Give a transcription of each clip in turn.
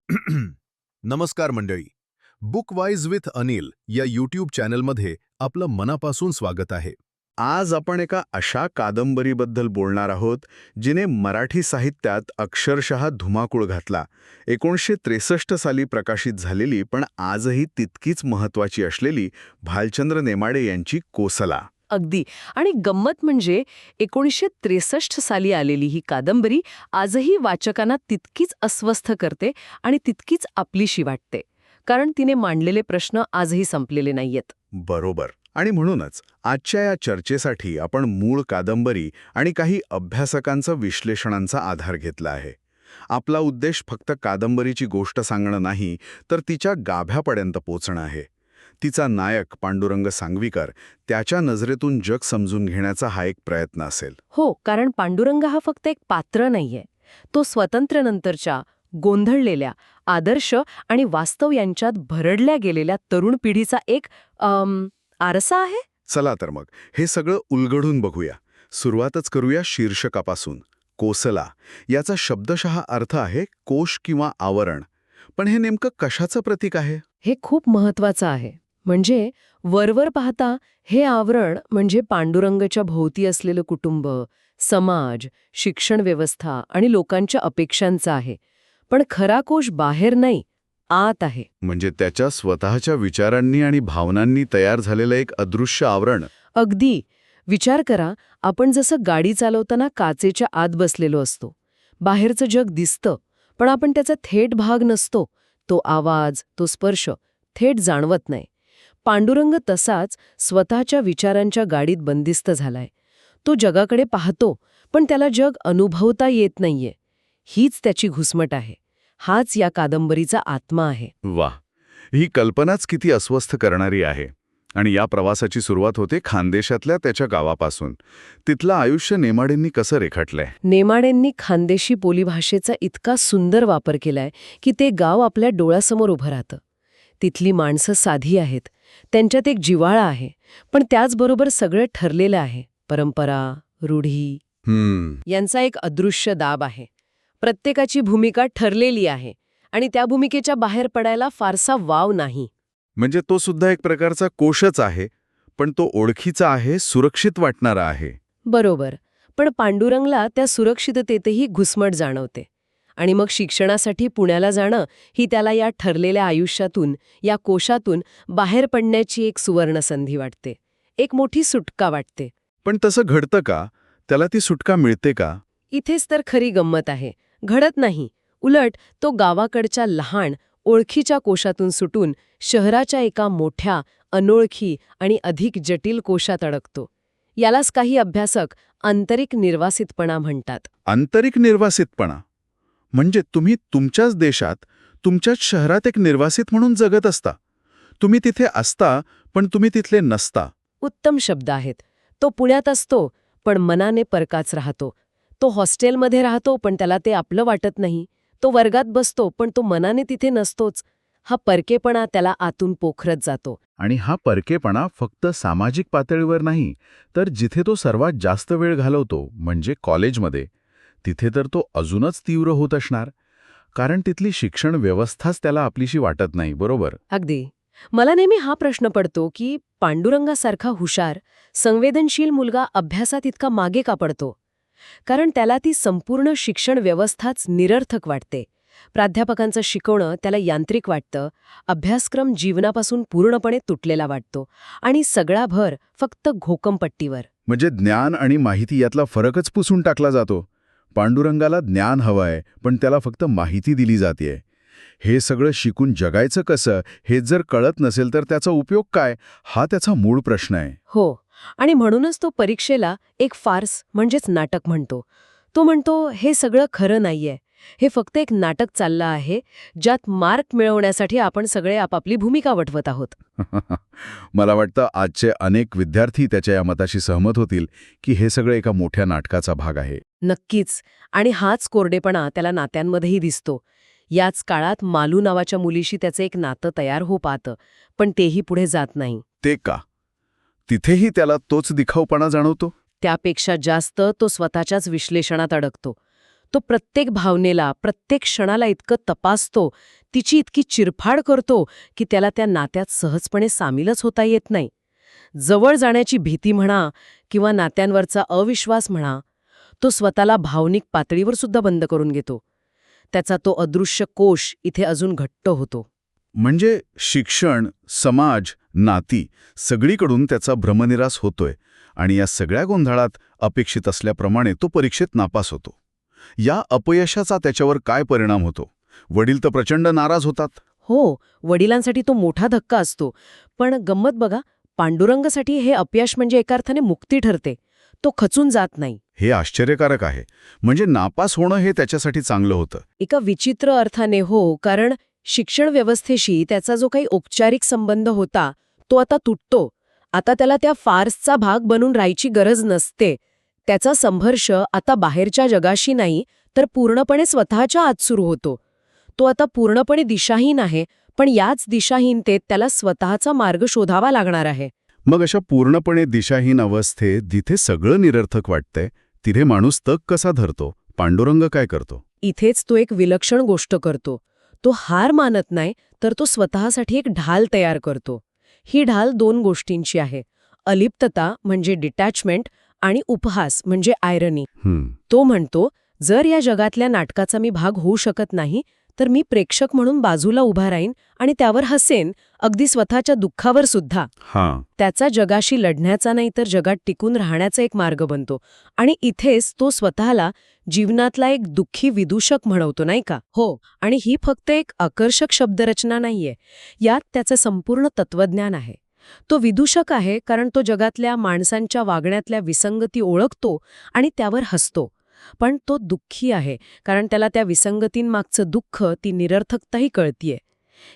नमस्कार मंडळी. बुकवाईज विथ अनिल या यूट्यूब चॅनलमध्ये आपलं मनापासून स्वागत आहे. आज आपण एका अशा कादंबरीबद्दल बोलणार आहोत जिने मराठी साहित्यात अक्षरशः धुमाकूळ घातला. 1963 साली प्रकाशित झालेली पण आजही तितकीच महत्त्वाची असलेली भालचंद्र नेमाडे यांची कोसला. अगदी. आणि गंमत म्हणजे 1963 साली आलेली ही कादंबरी आजही वाचकांना तितकीच अस्वस्थ करते आणि तितकीच आपलीशी वाटते, कारण तिने मांडलेले प्रश्न आजही संपलेले नाहीयेत. बरोबर. आणि म्हणूनच आजच्या या चर्चेसाठी आपण मूळ कादंबरी आणि काही अभ्यासकांचा विश्लेषणांचा आधार घेतला आहे. आपला उद्देश फक्त कादंबरीची गोष्ट सांगणं नाही, तर तिच्या गाभ्यापर्यंत पोचणं आहे. तिचा नायक पांडुरंग सांगवीकर, त्याच्या नजरेतून जग समजून घेण्याचा हा एक प्रयत्न असेल. हो, कारण पांडुरंग हा फक्त एक पात्र नाहीये. तो स्वातंत्र्यानंतरच्या गोंधळलेल्या आदर्श आणि वास्तव यांच्यात भरडल्या गेलेल्या तरुण पिढीचा एक आरसा आहे. चला तर मग हे सगळं उलगडून बघूया. सुरुवातच करूया शीर्षकापासून. कोसला याचा शब्दशः अर्थ आहे कोश किंवा आवरण. पण हे नेमकं कशाचं प्रतीक आहे? हे खूप महत्वाचं आहे. म्हणजे वरवर पाहता हे आवरण म्हणजे पांडुरंगाच्या भोवती असलेलं कुटुंब, समाज, शिक्षण व्यवस्था आणि लोकांच्या अपेक्षांचं आहे. पण खरा कोश बाहेर नाही, आत आहे. म्हणजे त्याच्या स्वतःच्या विचारांनी आणि भावनांनी तयार झालेलं एक अदृश्य आवरण. अगदी. विचार करा, आपण जसं गाडी चालवताना काचेच्या आत बसलेलो असतो. बाहेरचं जग दिसतं, पण आपण त्याचा थेट भाग नसतो. तो आवाज, तो स्पर्श थेट जाणवत नाही. पांडुरंग तसाच स्वतःच्या विचारांच्या गाडीत बंदिस्त झालाय. तो जगाकडे पाहतो, पण त्याला जग अनुभवता येत नाहीये. हीच त्याची घुसमट आहे. हाच या कादंबरीचा आत्मा आहे. वा, ही कल्पनाच किती अस्वस्थ करणारी आहे. आणि या प्रवासाची सुरुवात होते खानदेशातल्या त्याच्या गावापासून. तिथलं आयुष्य नेमाडेंनी कसं रेखाटलंय? नेमाडेंनी खानदेशी बोलीभाषेचा इतका सुंदर वापर केलाय की ते गाव आपल्या डोळ्यासमोर उभं राहतं. तिथली माणसं साधी आहेत, त्यांच्यात एक जिव्हाळा आहे, पण त्याचबरोबर सगळं ठरलेलं आहे. परंपरा, रूढी यांचा एक अदृश्य दाब आहे. प्रत्येकाची भूमिका ठरलेली आहे आणि त्या भूमिकेच्या बाहेर पडायला फारसा वाव नाही. म्हणजे तो सुद्धा एक प्रकारचा कोशच आहे, पण तो ओळखीचा आहे, सुरक्षित वाटणारा आहे. बरोबर. पण पांडुरंगला त्या सुरक्षिततेतही घुसमट जाणवते. आणि मग शिक्षणासाठी पुण्याला जाणं ही त्याला या ठरलेल्या आयुष्यातून, या कोशातून बाहेर पडण्याची एक सुवर्णसंधी वाटते. एक मोठी सुटका वाटते. पण तसं घडतं का? त्याला ती सुटका मिळते का? इथेच तर खरी गंमत आहे. घडत नाही. उलट तो गावाकडच्या लहान, ओळखीच्या कोशातून सुटून शहराच्या एका मोठ्या, अनोळखी आणि अधिक जटिल कोशात अडकतो. यालाच काही अभ्यासक आंतरिक निर्वासितपणा म्हणतात. आंतरिक निर्वासितपणा म्हणजे तुम्ही तुमच्याच देशात, तुमच्याच शहरात एक निर्वासित म्हणून जगत असता. तुम्ही तिथे असता, पण तुम्ही तिथले नसता. उत्तम शब्द आहेत. तो पुण्यात असतो, पण मनाने परकाच राहतो. तो हॉस्टेलमध्ये राहतो, पण त्याला ते आपलं वाटत नाही. तो वर्गात बसतो, पण तो मनाने तिथे नसतोच. हा परकेपणा त्याला आतून पोखरत जातो. आणि हा परकेपणा फक्त सामाजिक पातळीवर नाही, तर जिथे तो सर्वात जास्त वेळ घालवतो, म्हणजे कॉलेजमध्ये, तिथे तर तो अजूनच तीव्र होत असणार. कारण तिथली शिक्षण व्यवस्थाच त्याला आपलीशी वाटत नाही. बरोबर? अगदी. मला नेहमी हा प्रश्न पडतो की पांडुरंगासारखा हुशार, संवेदनशील मुलगा अभ्यासात इतका मागे का पडतो? कारण त्याला ती संपूर्ण शिक्षण व्यवस्थाच निरर्थक वाटते. प्राध्यापकांचं शिकवणं त्याला यांत्रिक वाटतं, अभ्यासक्रम जीवनापासून पूर्णपणे तुटलेला वाटतो आणि सगळा भर फक्त घोकमपट्टीवर. म्हणजे ज्ञान आणि माहिती यातला फरकच पुसून टाकला जातो. पांडुरंगाला ज्ञान हवंय, पण त्याला फक्त माहिती दिली जातेय. हे सगळं शिकून जगायचं कसं हे जर कळत नसेल तर त्याचा उपयोग काय, हा त्याचा मूळ प्रश्न आहे. हो, आणि म्हणूनच तो परीक्षेला एक फार्स म्हणजेच नाटक म्हणतो. तो म्हणतो हे सगळं खरं नाहीये, हे फक्त एक नाटक चाललं आहे, ज्यात मार्क मिळवण्यासाठी आपण सगळे आपापली भूमिका वठवत आहोत. मला वाटतं आजचे अनेक विद्यार्थी त्याच्या या मताशी सहमत होतील की हे सगळं एका मोठ्या नाटकाचा भाग आहे. नक्कीच. आणि हाच कोरडेपणा त्याला नात्यांमध्येही दिसतो. याच काळात मालू नावाच्या मुलीशी त्याचं एक नातं तयार हो पाहतं, पण तेही पुढे जात नाही. ते का? तिथेही त्याला तोच दिखाऊपणा जाणवतो. त्यापेक्षा जास्त तो स्वतःच्याच विश्लेषणात अडकतो. तो प्रत्येक भावनेला, प्रत्येक क्षणाला इतकं तपासतो, तिची इतकी चिरफाड करतो की त्याला त्या नात्यात सहजपणे सामीलच होता येत नाही. जवळ जाण्याची भीती म्हणा किंवा नात्यांवरचा अविश्वास म्हणा, तो स्वतःला भावनिक पातळीवर सुद्धा बंद करून घेतो. त्याचा तो अदृश्य कोश इथे अजून घट्ट होतो. म्हणजे शिक्षण, समाज, नाती सगळीकडून त्याचा भ्रमनिरास होतोय आणि या सगळ्या गोंधळात अपेक्षित असल्याप्रमाणे तो परीक्षेत नापास होतो. या अपयशाचा त्याच्यावर काय परिणाम होतो? वडील तर प्रचंड नाराज होतात. हो, वडिलांसाठी तो मोठा धक्का असतो. पण गंमत बघा, पांडुरंगसाठी हे अपयश म्हणजे एका अर्थाने मुक्ती ठरते. तो खचून जात नाही. हे आश्चर्यकारक आहे. म्हणजे नापास होणं हे त्याच्यासाठी चांगलं होतं. एका विचित्र अर्थाने हो, कारण शिक्षण व्यवस्थेशी त्याचा जो काही औपचारिक संबंध होता तो आता तुटतो. आता त्याला त्या फार्सचा भाग बनून राहायची गरज नसते. त्याचा संघर्ष आता बाहेरच्या जगाशी नाही, तर पूर्णपणे स्वतःच्या आत सुरू होतो. तो आता पूर्णपणे दिशाहीन आहे, पण याच दिशाहीनतेत त्याला स्वतःचा मार्ग शोधावा लागणार आहे. मग अशा पूर्णपणे दिशाहीन अवस्थेत जिथे सगळं निरर्थक वाटतंय, तिथे माणूस तग कसा धरतो? पांडुरंग काय करतो? इथेच तो एक विलक्षण गोष्ट करतो. तो हार मानत नाही, तर तो स्वतःसाठी एक ढाल तयार करतो. ही ढाल 2 गोष्टींची आहे. अलिप्तता म्हणजे डिटॅचमेंट आणि उपहास म्हणजे आयरनी. तो म्हणतो, जर या जगातल्या नाटकाचा मी भाग होऊ शकत नाही, तर मी प्रेक्षक म्हणून बाजूला उभा राहीन आणि त्यावर हसेन, अगदी स्वतःच्या दुःखावर सुद्धा. त्याचा जगाशी लढण्याचा नाही तर जगात टिकून राहण्याचा एक मार्ग बनतो. आणि इथेच तो स्वतःला जीवनातला एक दुःखी विदूषक म्हणवतो, नाही का? हो, आणि ही फक्त एक आकर्षक शब्दरचना नाहीये. यात त्याचं संपूर्ण तत्वज्ञान आहे. तो विदूषक आहे कारण तो जगातल्या माणसांच्या वागण्यातल्या विसंगती ओळखतो आणि त्यावर हसतो. पण तो दुःखी आहे कारण त्याला त्या विसंगतींमागचं दुःख, ती निरर्थकताही कळतीये.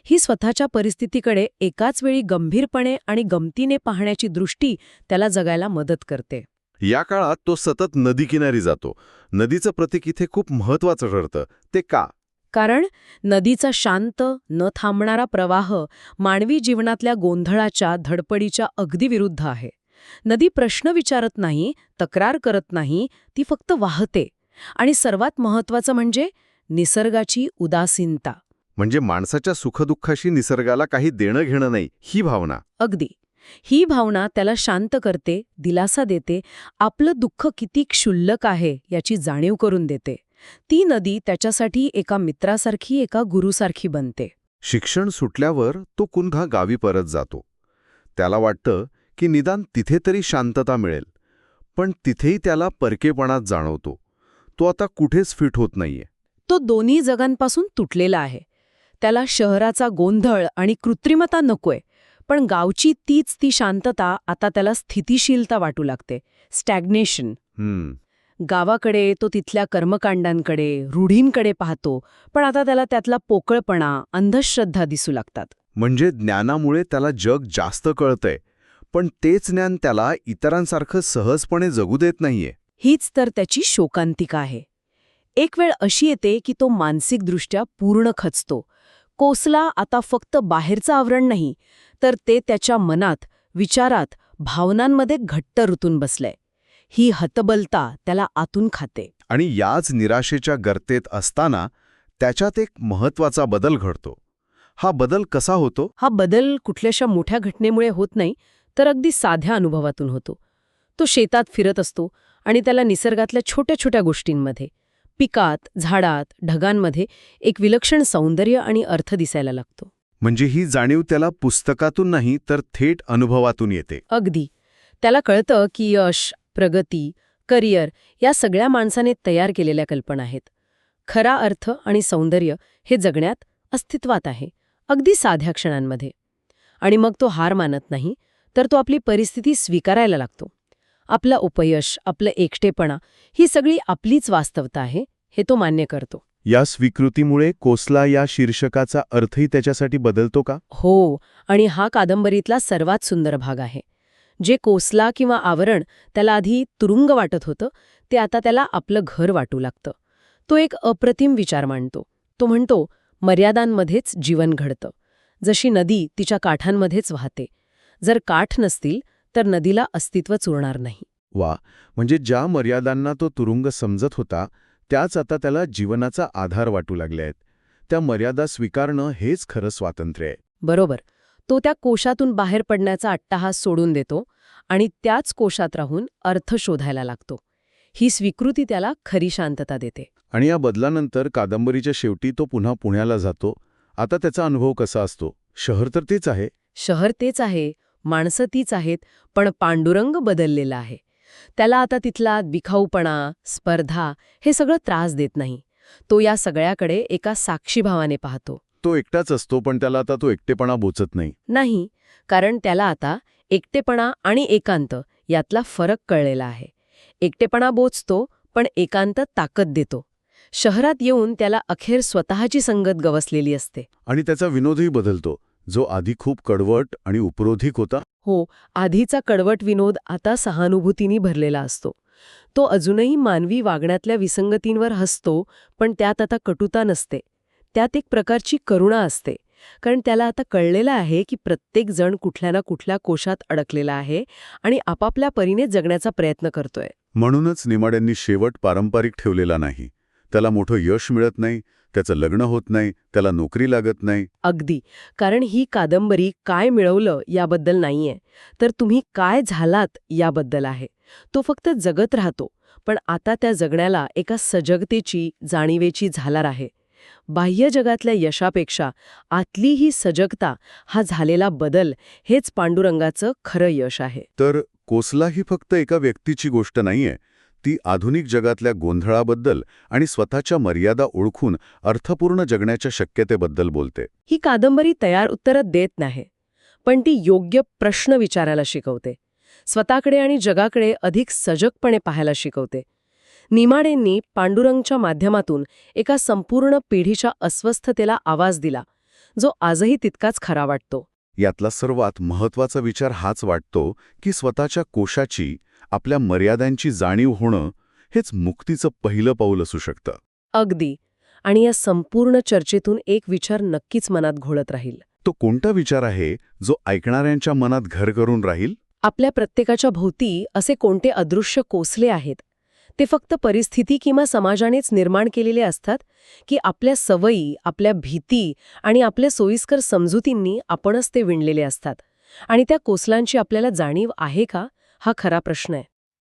ही स्वतःच्या परिस्थितीकडे एकाच वेळी गंभीरपणे आणि गमतीने पाहण्याची दृष्टी त्याला जगायला मदत करते. या काळात तो सतत नदीकिनारी जातो. नदीचं प्रतीक इथे खूप महत्वाचं ठरतं. ते का? कारण नदीचा शांत, न थांबणारा प्रवाह मानवी जीवनातल्या गोंधळाच्या, धडपडीच्या अगदी विरुद्ध आहे. नदी प्रश्न विचारत नाही, तक्रार करत नाही, ती फक्त वाहते. आणि सर्वात महत्वाचं म्हणजे निसर्गाची उदासीनता. म्हणजे माणसाच्या सुखदुःखाशी निसर्गाला काही देणं घेणं नाही, ही भावना. अगदी. ही भावना त्याला शांत करते, दिलासा देते, आपलं दुःख किती क्षुल्लक आहे याची जाणीव करून देते. ती नदी त्याच्यासाठी एका मित्रासारखी, एका गुरुसारखी बनते. शिक्षण सुटल्यावर तो पुन्हा गावी परत जातो. त्याला वाटतं की निदान तिथे तरी शांतता मिळेल. पण तिथेही त्याला परकेपणात जाणवतो. तो आता कुठेच फिट होत नाहीये. तो दोन्ही जगांपासून तुटलेला आहे. त्याला शहराचा गोंधळ आणि कृत्रिमता नकोय, पण गावची तीच ती शांतता आता त्याला स्थितिशीलता वाटू लागते. स्टॅग्नेशन. गावाकडे तो तिथल्या कर्मकांडांकडे, रूढींकडे पाहतो, पण आता त्याला त्यातला पोकळपणा, अंधश्रद्धा दिसू लागतात. म्हणजे ज्ञानामुळे त्याला जग जास्त कळतंय, पण तेच ज्ञान त्याला इतरांसारखं सहजपणे जगू देत नाहीये. हीच तर त्याची शोकांतिका आहे. एक वेळ अशी येते की तो मानसिकदृष्ट्या पूर्ण खचतो. कोसला आता फक्त बाहेरचं आवरण नाही, तर ते त्याच्या मनात, विचारात, भावनांमध्ये घट्ट रुतून बसलंय. ही हतबलता त्याला आतून खाते. आणि याच निराशेच्या गर्तेत असताना त्याच्यात एक महत्वाचा बदल घडतो. हा बदल कसा होतो? हा बदल कुठल्याशा मोठ्या घटनेमुळे होत नाही, तर अगदी साध्या अनुभवातून होतो. तो शेतात फिरत असतो आणि त्याला निसर्गातल्या छोट्या छोट्या गोष्टींमध्ये, पिकात, झाडात, ढगांमध्ये एक विलक्षण सौंदर्य आणि अर्थ दिसायला लागतो. म्हणजे ही जाणीव त्याला पुस्तकातून नाही तर थेट अनुभवातून येते. अगदी. त्याला कळतं की यश, प्रगती, करिअर या सगळ्या माणसाने तयार केलेल्या कल्पना आहेत. खरा अर्थ आणि सौंदर्य हे जगण्यात, अस्तित्वात आहे, अगदी साध्या क्षणांमध्ये. आणि मग तो हार मानत नाही, तर तो आपली परिस्थिती स्वीकारायला लागतो. आपलं अपयश, आपलं एकटेपणा ही सगळी आपलीच वास्तवता आहे, हे तो मान्य करतो. या स्वीकृतीमुळे कोसला या शीर्षकाचा अर्थही त्याच्यासाठी बदलतो का? हो, आणि हा कादंबरीतला सर्वात सुंदर भाग आहे. जे कोसला किंवा आवरण त्याला आधी तुरुंग वाटत होतं, ते आता त्याला आपलं घर वाटू लागतं. तो एक अप्रतिम विचार मांडतो. तो म्हणतो, मर्यादांमध्येच जीवन घडतं. जशी नदी तिच्या काठांमध्येच वाहते. जर काठ नसतील तर नदीला अस्तित्वच उरणार नाही. वा, म्हणजे ज्या मर्यादांना तो तुरुंग समजत होता त्याच आता त्याला जीवनाचा आधार वाटू लागल्या आहेत. त्या मर्यादा स्वीकारणं हेच खरं स्वातंत्र्य आहे. बरोबर. तो त्या कोशातून बाहेर पडण्याचा अट्टाहास सोडून देतो आणि त्याच कोशात राहून अर्थ शोधायला लागतो. ही स्वीकृती त्याला खरी शांतता देते. आणि या बदलानंतर कादंबरीच्या शेवटी तो पुन्हा पुण्याला जातो. आता त्याचा अनुभव कसा असतो? शहर तर तेच आहे. शहर तेच आहे, माणसं तीच आहेत, पण पांडुरंग बदललेला आहे. त्याला आता तिथला दिखाऊपणा, स्पर्धा हे सगळं त्रास देत नाही. तो या सगळ्याकडे एका साक्षीभावाने पाहतो. तो एकटाच असतो, पण त्याला आता तो एकटेपणा बोचत नाही. नाही, कारण त्याला आता एकटेपणा आणि एकांत यातला फरक कळलेला आहे. एकटेपणा बोचतो, पण एकांत ताकद देतो. शहरात येऊन त्याला अखेर स्वतःची संगत गवसलेली असते. आणि त्याचा विनोदही बदलतो. जो आधी खूप कडवट आणि उपरोधिक होता, हो, आधीचा कडवट विनोद आता सहानुभूतीने भरलेला असतो. तो अजूनही मानवी वागण्यातल्या विसंगतींवर हसतो, पण त्यात आता कटुता नसते. त्यात एक प्रकारची करुणा असते, कारण त्याला आता कळलेलं आहे की प्रत्येक जण कुठल्या ना कुठल्या कोशात अडकलेला आहे आणि आपापल्या परीने जगण्याचा प्रयत्न करतोय. म्हणूनच नेमाड्यांनी शेवट पारंपरिक ठेवलेला नाही. त्याला मोठं यश मिळत नाही, त्याचं लग्न होत नाही, त्याला नोकरी लागत नाही. अगदी, कारण ही कादंबरी काय मिळवलं याबद्दल नाहीये, तर तुम्ही काय झालात याबद्दल आहे. तो फक्त जगत राहतो, पण आता त्या जगण्याला एका सजगतेची, जाणीवेची झालार आहे. बाह्य जगातल्या यशापेक्षा आतली ही सजगता, हा झालेला बदल हेच पांडुरंगाचं खरं यश आहे. तर कोसला ही फक्त एका व्यक्तीची गोष्ट नाहीये. ती आधुनिक जगातल्या गोंधळाबद्दल आणि स्वतःच्या मर्यादा ओळखून अर्थपूर्ण जगण्याच्या शक्यतेबद्दल बोलते. ही कादंबरी तयार उत्तरं देत नाही, पण ती योग्य प्रश्न विचारायला शिकवते. स्वतःकडे आणि जगाकडे अधिक सजगपणे पाहायला शिकवते. निमाडेंनी पांडुरंगच्या माध्यमातून एका संपूर्ण पिढीच्या अस्वस्थतेला आवाज दिला, जो आजही तितकाच खरा वाटतो. यातला सर्वात महत्त्वाचा विचार हाच वाटतो की स्वतःच्या कोशाची, आपल्या मर्यादांची जाणीव होणं हेच मुक्तीचं पहिलं पाऊल असू शकतं. अगदी. आणि या संपूर्ण चर्चेतून एक विचार नक्कीच मनात घोळत राहील. तो कोणता विचार आहे जो ऐकणाऱ्यांच्या मनात घर करून राहील? आपल्या प्रत्येकाच्या भोवती असे कोणते अदृश्य कोसले आहेत? ते फक्त परिस्थिती किंवा समाजानेच निर्माण केलेले असतात, की आपल्या सवयी, आपल्या भीती आणि आपल्या सोयीस्कर समजुतींनी आपणच ते विणलेले असतात? आणि त्या कोसलांची आपल्याला जाणीव आहे का? हा खरा प्रश्न आहे.